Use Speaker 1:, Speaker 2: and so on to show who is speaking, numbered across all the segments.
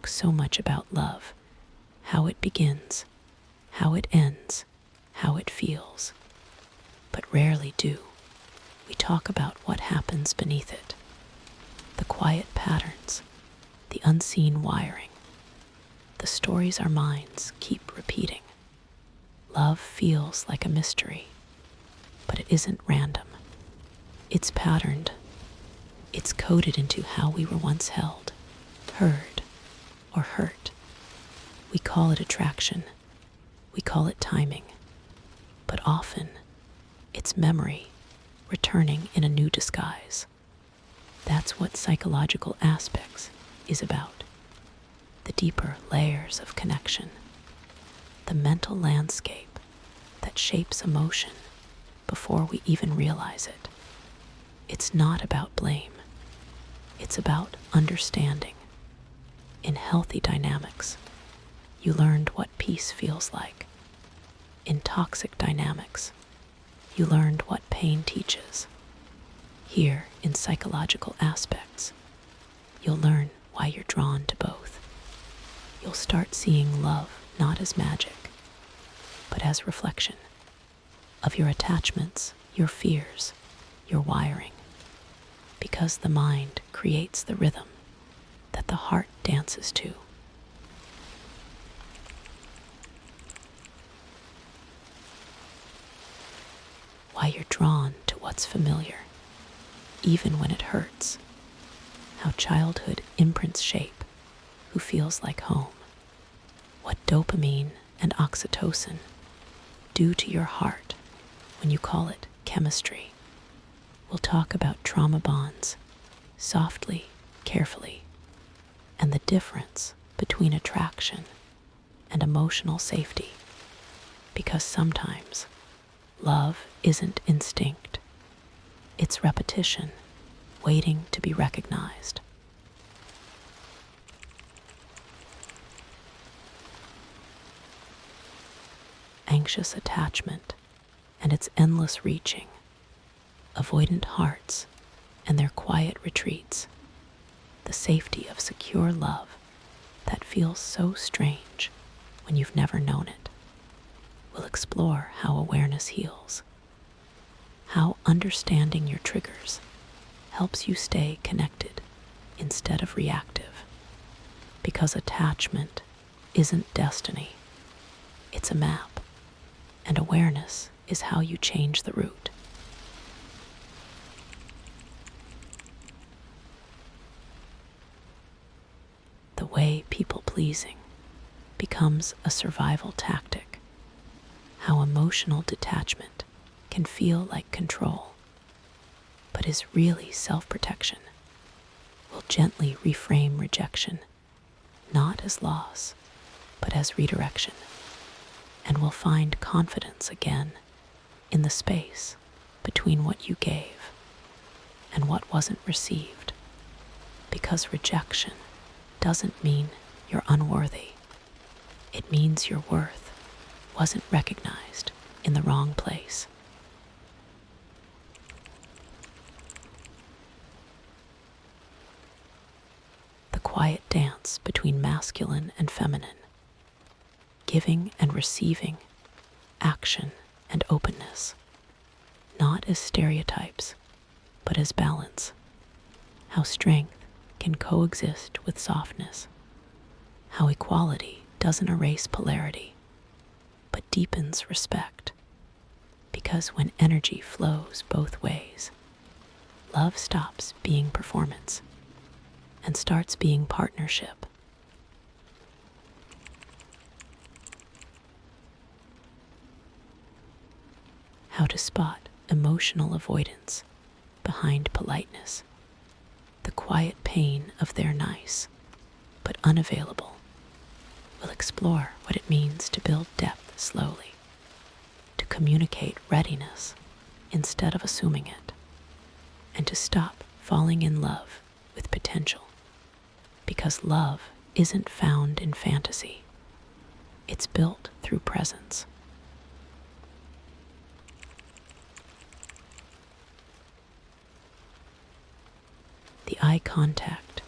Speaker 1: so much about love, how it begins, how it ends, how it feels, but rarely do we talk about what happens beneath it, the quiet patterns, the unseen wiring, the stories our minds keep repeating. Love feels like a mystery, but it isn't random. It's patterned. It's coded into how we were once held, heard, or hurt. We call it attraction. We call it timing. But often, it's memory returning in a new disguise. That's what psychological aspects is about. The deeper layers of connection. The mental landscape that shapes emotion before we even realize it. It's not about blame. It's about understanding. In healthy dynamics, you learned what peace feels like. In toxic dynamics, you learned what pain teaches. Here, in psychological aspects, you'll learn why you're drawn to both. You'll start seeing love not as magic, but as reflection of your attachments, your fears, your wiring. Because the mind creates the rhythm that the heart dances to. Why you're drawn to what's familiar, even when it hurts. How childhood imprints shape who feels like home. What dopamine and oxytocin do to your heart when you call it chemistry. We'll talk about trauma bonds, softly, carefully, and the difference between attraction and emotional safety. Because sometimes love isn't instinct. It's repetition, waiting to be recognized. Anxious attachment and its endless reaching. Avoidant hearts and their quiet retreats. The safety of secure love that feels so strange when you've never known it. We'll explore how awareness heals, how understanding your triggers helps you stay connected instead of reactive, because attachment isn't destiny, it's a map, and awareness is how you change the route. The way people-pleasing becomes a survival tactic, how emotional detachment can feel like control, but is really self-protection. We'll gently reframe rejection, not as loss, but as redirection, and we'll find confidence again in the space between what you gave and what wasn't received, because rejection doesn't mean you're unworthy. It means your worth wasn't recognized in the wrong place. The quiet dance between masculine and feminine, giving and receiving, action and openness, not as stereotypes, but as balance. How strength can coexist with softness. How equality doesn't erase polarity, but deepens respect. Because when energy flows both ways, love stops being performance and starts being partnership. How to spot emotional avoidance behind politeness. The quiet pain of they're nice, but unavailable. We'll explore what it means to build depth slowly, to communicate readiness instead of assuming it, and to stop falling in love with potential. Because love isn't found in fantasy. It's built through presence. The eye contact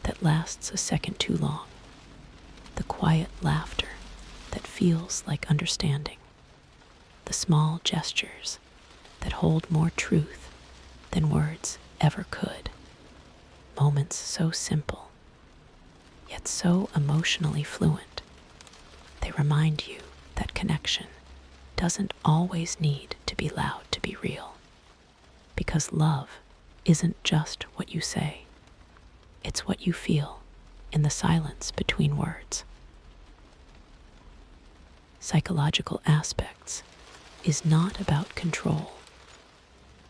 Speaker 1: that lasts a second too long, quiet laughter that feels like understanding, the small gestures that hold more truth than words ever could, moments so simple, yet so emotionally fluent. They remind you that connection doesn't always need to be loud to be real, because love isn't just what you say, it's what you feel in the silence between words. Psychological aspects is not about control,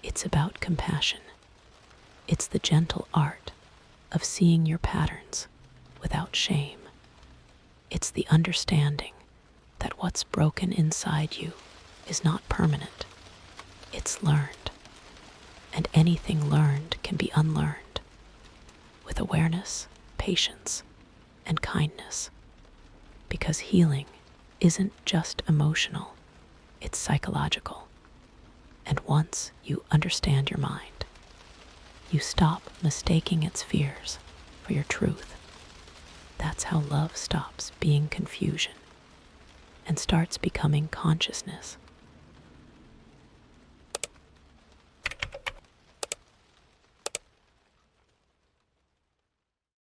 Speaker 1: it's about compassion. It's the gentle art of seeing your patterns without shame. It's the understanding that what's broken inside you is not permanent. It's learned, and anything learned can be unlearned with awareness, patience, and kindness, because healing isn't just emotional, it's psychological. And once you understand your mind, you stop mistaking its fears for your truth. That's how love stops being confusion and starts becoming consciousness.